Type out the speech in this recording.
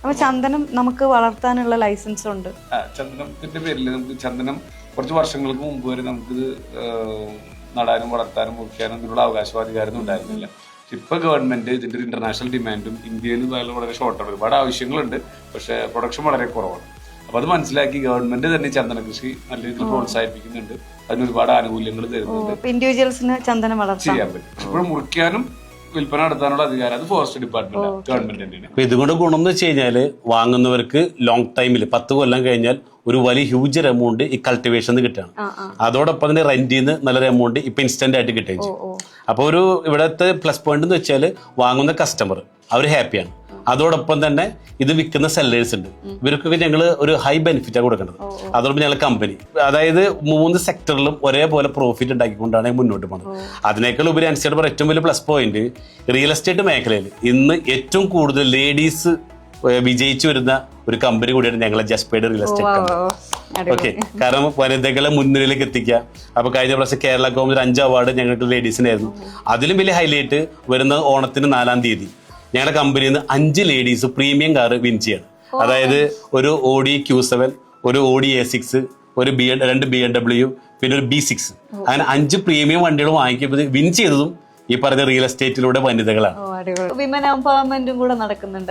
അപ്പൊ ചന്ദനം നമുക്ക് വളർത്താനുള്ള ലൈസൻസ് ഉണ്ട്. ചന്ദനത്തിന്റെ പേരിൽ നമുക്ക് ചന്ദനം കുറച്ച് വർഷങ്ങൾക്ക് മുമ്പ് വരെ നമുക്കിത് നടാനും വളർത്താനും മുറിക്കാനും ഇതിനുള്ള അവകാശവാധികാരം ഉണ്ടായിരുന്നില്ല. ഇപ്പൊ ഗവൺമെന്റ് ഇതിന്റെ ഒരു ഇന്റർനാഷണൽ ഡിമാൻഡും ഇന്ത്യയിൽ വളരെ ഷോർട്ടാണ്, ഒരുപാട് ആവശ്യങ്ങളുണ്ട്, പക്ഷെ പ്രൊഡക്ഷൻ വളരെ കുറവാണ്. അപ്പൊ അത് മനസ്സിലാക്കി ഗവൺമെന്റ് തന്നെ ചന്ദന കൃഷി നല്ല രീതിയിൽ പ്രോത്സാഹിപ്പിക്കുന്നുണ്ട്, അതിന് ഒരുപാട് ആനുകൂല്യങ്ങൾ തരുന്നുണ്ട്. ഇൻഡിവിജ്വൽസിന് ചന്ദനം വളർത്താൻ ചെയ്യാൻ പറ്റും. ഇപ്പോൾ മുറിക്കാനും വിൽപ്പന നടത്താനുള്ള അധികാരം അത് ഫോറസ്റ്റ് ഡിപ്പാർട്ട്മെന്റ് ഗവൺമെന്റ് തന്നെയാണ്. അപ്പൊ ഇതുകൊണ്ട് ഗുണം എന്ന് വെച്ച് കഴിഞ്ഞാല് വാങ്ങുന്നവർക്ക് ലോങ് ടൈമിൽ 10 കൊല്ലം കഴിഞ്ഞാൽ ഒരു വലിയ ഹ്യൂജ് എമൗണ്ട് ഈ കൾട്ടിവേഷൻ കിട്ടുകയാണ്. അതോടൊപ്പം തന്നെ റെന്റിൽ നിന്ന് നല്ലൊരു എമൗണ്ട് ഇപ്പൊ ഇൻസ്റ്റന്റ് ആയിട്ട് കിട്ടുകയും ചെയ്യും. അപ്പൊ ഒരു ഇവിടുത്തെ പ്ലസ് പോയിന്റ് എന്ന് വെച്ചാൽ വാങ്ങുന്ന കസ്റ്റമർ അവർ ഹാപ്പിയാണ്. അതോടൊപ്പം തന്നെ ഇത് വിൽക്കുന്ന സെല്ലേഴ്സ് ഉണ്ട്, ഇവർക്കൊക്കെ ഞങ്ങൾ ഒരു ഹൈ ബെനിഫിറ്റാണ് കൊടുക്കേണ്ടത്. അതോടൊപ്പം ഞങ്ങൾ കമ്പനി, അതായത് 3 സെക്ടറിലും ഒരേപോലെ പ്രോഫിറ്റ് ഉണ്ടാക്കിക്കൊണ്ടാണ് മുന്നോട്ട് പോകുന്നത്. അതിനേക്കാൾ ഉപരി അനുസരിച്ച് ഏറ്റവും വലിയ പ്ലസ് പോയിന്റ് റിയൽ എസ്റ്റേറ്റ് മേഖലയിൽ ഇന്ന് ഏറ്റവും കൂടുതൽ ലേഡീസ് വിജയിച്ചു വരുന്ന ഒരു കമ്പനി കൂടിയാണ് ഞങ്ങളെ ജസ്പേഡ് റിയൽ എസ്റ്റേറ്റ് കമ്പനി. ഓക്കെ, കാരണം വനിതകളെ മുൻനിരയിലേക്ക് എത്തിക്കുക. അപ്പൊ കഴിഞ്ഞ പ്രാവശ്യം കേരള ഗവൺമെന്റ് 5 അവാർഡ് ഞങ്ങൾക്ക് ലേഡീസിനായിരുന്നു. അതിലും വലിയ ഹൈലൈറ്റ് വരുന്ന ഓണത്തിന് 4-ാം തീയതി ഞങ്ങളുടെ കമ്പനിയിൽ നിന്ന് 5 ലേഡീസ് പ്രീമിയം കാർ വിൻ ചെയ്യാണ്. അതായത് ഒരു ഓഡി Q7, ഒരു ഓഡി A6, ഒരു 2 BMW, പിന്നെ ഒരു B6, അങ്ങനെ 5 പ്രീമിയം വണ്ടികൾ വാങ്ങിക്കുമ്പോൾ വിൻ ചെയ്തതും ഈ പറഞ്ഞ റിയൽ എസ്റ്റേറ്റിലൂടെ വനിതകളാണ്. വിമൻ എംപവർമെന്റും കൂടെ നടക്കുന്നുണ്ട്.